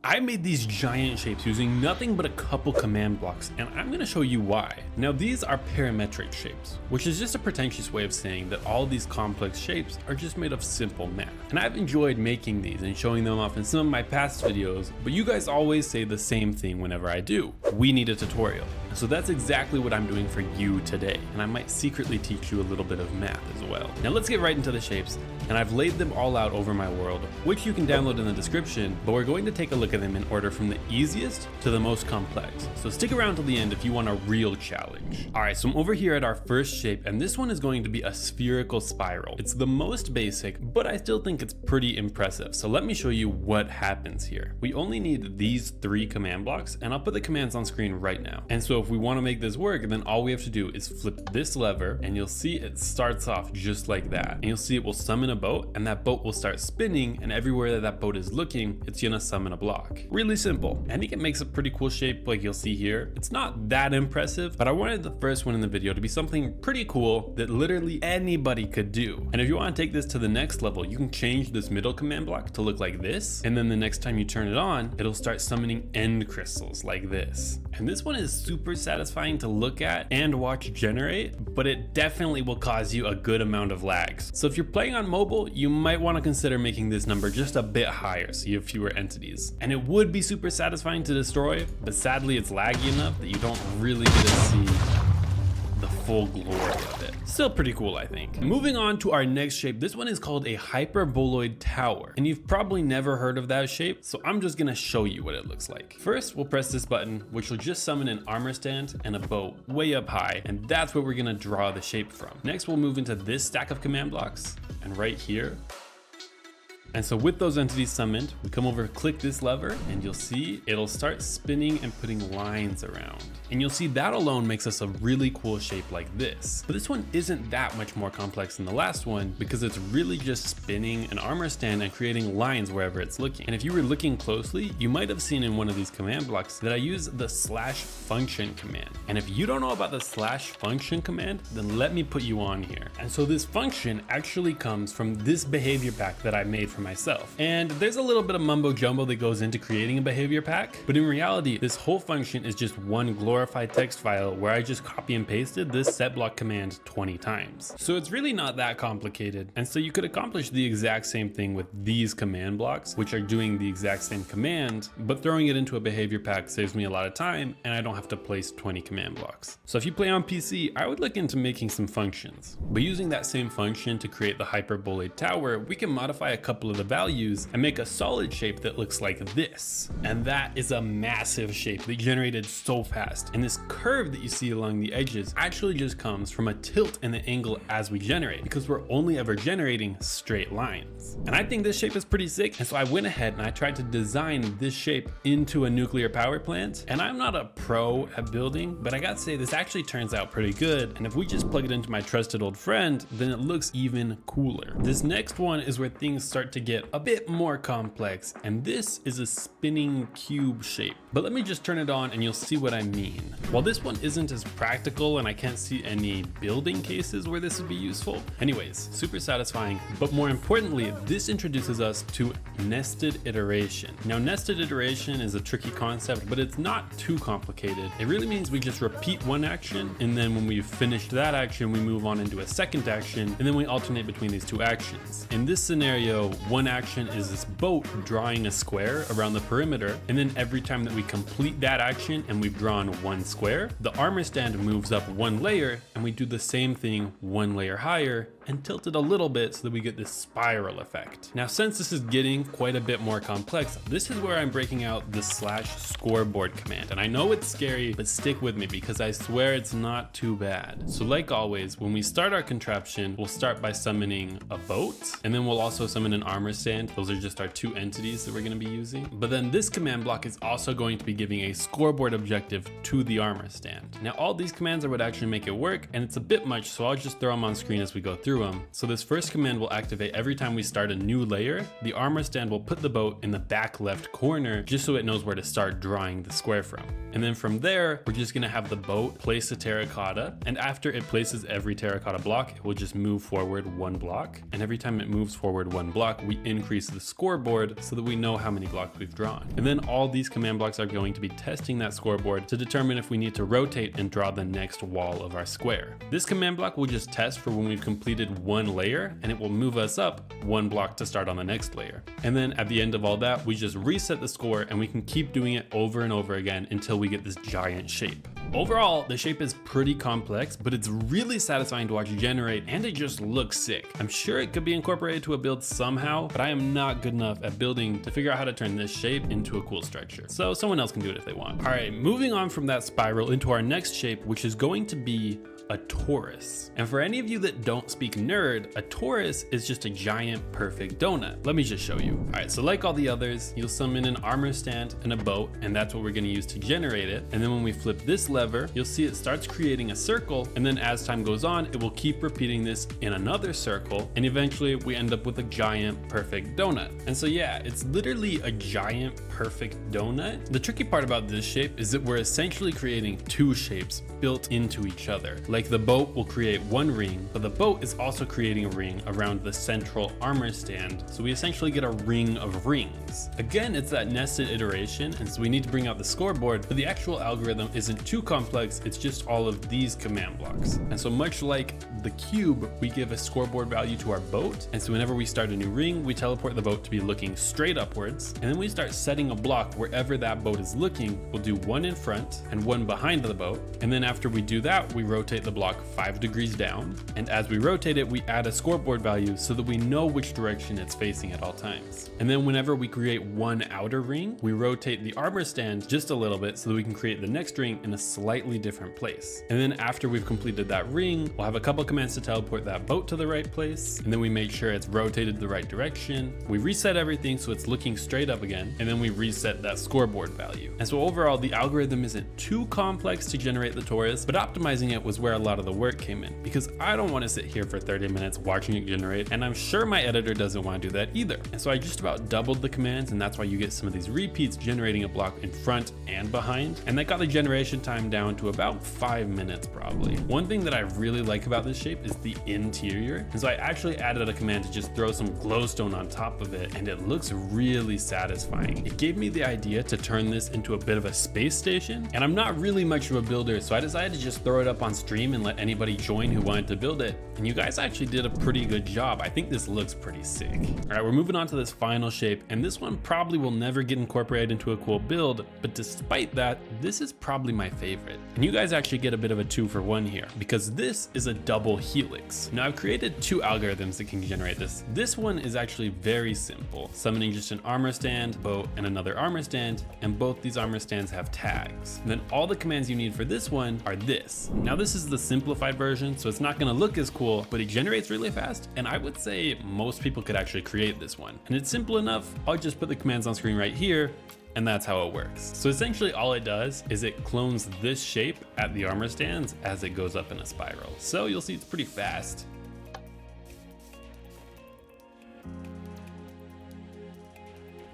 I made these giant shapes using nothing but a couple command blocks, and I'm going to show you why. Now these are parametric shapes, which is just a pretentious way of saying that all these complex shapes are just made of simple math. And I've enjoyed making these and showing them off in some of my past videos, but you guys always say the same thing whenever I do. We need a tutorial. So that's exactly what I'm doing for you today, and I might secretly teach you a little bit of math as well. Now let's get right into the shapes, and I've laid them all out over my world, which you can download in the description, but we're going to take a look at them in order from the easiest to the most complex. So stick around till the end if you want a real challenge. Alright, so I'm over here at our first shape, and this one is going to be a spherical spiral. It's the most basic, but I still think it's pretty impressive. So let me show you what happens here. We only need these 3 command blocks, and I'll put the commands on screen right now. And so if we want to make this work, then all we have to do is flip this lever, and you'll see it starts off just like that. And you'll see it will summon a boat, and that boat will start spinning, and everywhere that boat is looking, it's gonna summon a block. Really simple. I think it makes a pretty cool shape like you'll see here. It's not that impressive, but I wanted the first one in the video to be something pretty cool that literally anybody could do. And if you want to take this to the next level, you can change this middle command block to look like this, and then the next time you turn it on, it'll start summoning end crystals like this. And this one is super satisfying to look at and watch generate, but it definitely will cause you a good amount of lags. So if you're playing on mobile, you might want to consider making this number just a bit higher so you have fewer entities. And it would be super satisfying to destroy, but sadly it's laggy enough that you don't really get to see the full glory of it. Still pretty cool, I think. Moving on to our next shape, this one is called a Hyperboloid tower, and you've probably never heard of that shape, so I'm just gonna show you what it looks like. First, we'll press this button, which will just summon an armor stand and a boat way up high, and that's where we're gonna draw the shape from. Next, we'll move into this stack of command blocks, and right here. And so with those entities summoned, we come over, click this lever, and you'll see it'll start spinning and putting lines around. And you'll see that alone makes us a really cool shape like this. But this one isn't that much more complex than the last one because it's really just spinning an armor stand and creating lines wherever it's looking. And if you were looking closely, you might have seen in one of these command blocks that I use the /function command. And if you don't know about the /function command, then let me put you on here. And so this function actually comes from this behavior pack that I made for myself. And there's a little bit of mumbo jumbo that goes into creating a behavior pack, but in reality, this whole function is just one glorified text file where I just copy and pasted this set block command 20 times. So it's really not that complicated. And so you could accomplish the exact same thing with these command blocks, which are doing the exact same command, but throwing it into a behavior pack saves me a lot of time and I don't have to place 20 command blocks. So if you play on PC, I would look into making some functions. But using that same function to create the Hyperboloid tower, we can modify a couple of the values and make a solid shape that looks like this. And that is a massive shape that generated so fast. And this curve that you see along the edges actually just comes from a tilt in the angle as we generate, because we're only ever generating straight lines. And I think this shape is pretty sick, and so I went ahead and I tried to design this shape into a nuclear power plant. And I'm not a pro at building, but I gotta say this actually turns out pretty good. And if we just plug it into my trusted old friend, then it looks even cooler. This next one is where things start to get a bit more complex, and this is a spinning cube shape. But let me just turn it on and you'll see what I mean. While this one isn't as practical and I can't see any building cases where this would be useful, anyways, super satisfying. But more importantly, this introduces us to nested iteration. Now, nested iteration is a tricky concept, but it's not too complicated. It really means we just repeat one action, and then when we've finished that action, we move on into a second action, and then we alternate between these two actions. In this scenario, one action is this boat drawing a square around the perimeter, and then every time that we complete that action and we've drawn one square, the armor stand moves up one layer, and we do the same thing one layer higher and tilt it a little bit so that we get this spiral effect. Now, since this is getting quite a bit more complex, this is where I'm breaking out the /scoreboard command. And I know it's scary, but stick with me because I swear it's not too bad. So like always, when we start our contraption, we'll start by summoning a boat, and then we'll also summon an armor stand. Those are just our 2 entities that we're gonna be using. But then this command block is also going to be giving a scoreboard objective to the armor stand. Now, all these commands are what actually make it work, and it's a bit much, so I'll just throw them on screen as we go through through them. So this first command will activate every time we start a new layer. The armor stand will put the boat in the back left corner just so it knows where to start drawing the square from. And then from there, we're just gonna have the boat place a terracotta, and after it places every terracotta block, it will just move forward one block. And every time it moves forward one block, we increase the scoreboard so that we know how many blocks we've drawn. And then all these command blocks are going to be testing that scoreboard to determine if we need to rotate and draw the next wall of our square. This command block will just test for when we've completed one layer, and it will move us up one block to start on the next layer. And then at the end of all that, we just reset the score, and we can keep doing it over and over again until we get this giant shape. Overall, the shape is pretty complex, but it's really satisfying to watch generate, and it just looks sick. I'm sure it could be incorporated to a build somehow, but I am not good enough at building to figure out how to turn this shape into a cool structure. So someone else can do it if they want. All right, moving on from that spiral into our next shape, which is going to be a torus. And for any of you that don't speak nerd, a torus is just a giant perfect donut. Let me just show you. All right, so like all the others, you'll summon an armor stand and a boat, and that's what we're gonna use to generate it. And then when we flip this lever, you'll see it starts creating a circle, and then as time goes on, it will keep repeating this in another circle, and eventually we end up with a giant perfect donut. And so yeah, it's literally a giant perfect donut. The tricky part about this shape is that we're essentially creating two shapes built into each other. Like the boat will create one ring, but the boat is also creating a ring around the central armor stand. So we essentially get a ring of rings. Again, it's that nested iteration, and so we need to bring out the scoreboard, but the actual algorithm isn't too complex, it's just all of these command blocks. And so much like the cube, we give a scoreboard value to our boat, and so whenever we start a new ring, we teleport the boat to be looking straight upwards, and then we start setting a block wherever that boat is looking. We'll do one in front and one behind the boat, and then after we do that, we rotate the block 5 degrees down, and as we rotate it, we add a scoreboard value so that we know which direction it's facing at all times. And then whenever we create one outer ring, we rotate the armor stand just a little bit so that we can create the next ring in a slightly different place. And then after we've completed that ring, we'll have a couple commands to teleport that boat to the right place, and then we make sure it's rotated the right direction. We reset everything so it's looking straight up again, and then we reset that scoreboard value. And so overall, the algorithm isn't too complex to generate the torus, but optimizing it was where a lot of the work came in, because I don't want to sit here for 30 minutes watching it generate, and I'm sure my editor doesn't want to do that either. And so I just about doubled the commands, and that's why you get some of these repeats generating a block in front and behind, and that got the generation time down to about 5 minutes probably. One thing that I really like about this shape is the interior, and so I actually added a command to just throw some glowstone on top of it, and it looks really satisfying. It gave me the idea to turn this into a bit of a space station, and I'm not really much of a builder, so I decided to just throw it up on stream and let anybody join who wanted to build it, and you guys actually did a pretty good job. I think this looks pretty sick. All right, we're moving on to this final shape, and this one probably will never get incorporated into a cool build, but despite that, this is probably my favorite. And you guys actually get a bit of a 2-for-1 here, because this is a double helix. Now I've created 2 algorithms that can generate this. This one is actually very simple, summoning just an armor stand, boat, and another armor stand, and both these armor stands have tags. And then all the commands you need for this one are this. Now this is the simplified version, so it's not gonna look as cool, but it generates really fast, and I would say most people could actually create this one. And it's simple enough, I'll just put the commands on screen right here, and that's how it works. So essentially all it does is it clones this shape at the armor stands as it goes up in a spiral. So you'll see it's pretty fast.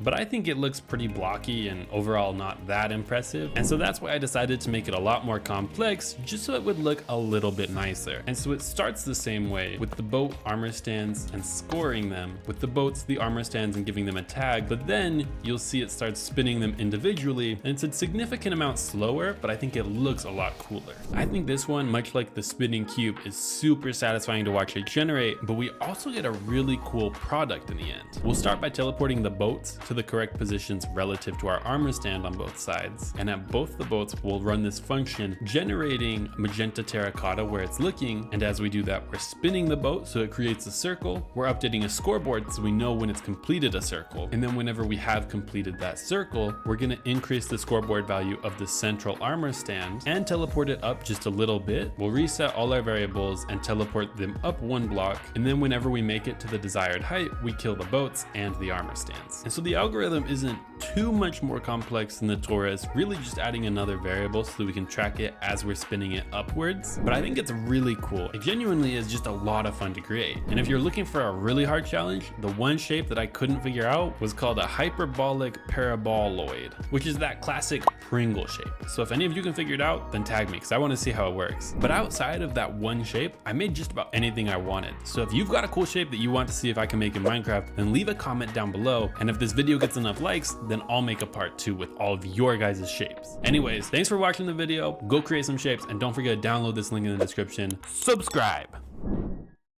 But I think it looks pretty blocky and overall not that impressive. And so that's why I decided to make it a lot more complex, just so it would look a little bit nicer. And so it starts the same way, with the boat armor stands and scoring them, with the boats the armor stands and giving them a tag, but then you'll see it starts spinning them individually, and it's a significant amount slower, but I think it looks a lot cooler. I think this one, much like the spinning cube, is super satisfying to watch it generate, but we also get a really cool product in the end. We'll start by teleporting the boats to the correct positions relative to our armor stand on both sides, and at both the boats we'll run this function generating magenta terracotta where it's looking, and as we do that we're spinning the boat so it creates a circle. We're updating a scoreboard so we know when it's completed a circle, and then whenever we have completed that circle, we're going to increase the scoreboard value of the central armor stand and teleport it up just a little bit. We'll reset all our variables and teleport them up 1 block, and then whenever we make it to the desired height, we kill the boats and the armor stands. And so the algorithm isn't too much more complex than the torus, really just adding another variable so that we can track it as we're spinning it upwards. But I think it's really cool. It genuinely is just a lot of fun to create. And if you're looking for a really hard challenge, the one shape that I couldn't figure out was called a hyperbolic paraboloid, which is that classic Pringle shape. So if any of you can figure it out, then tag me because I want to see how it works. But outside of that one shape, I made just about anything I wanted. So if you've got a cool shape that you want to see if I can make in Minecraft, then leave a comment down below. And if this video gets enough likes, then I'll make a part 2 with all of your guys' shapes. Anyways, thanks for watching the video. Go create some shapes and don't forget to download this link in the description. Subscribe.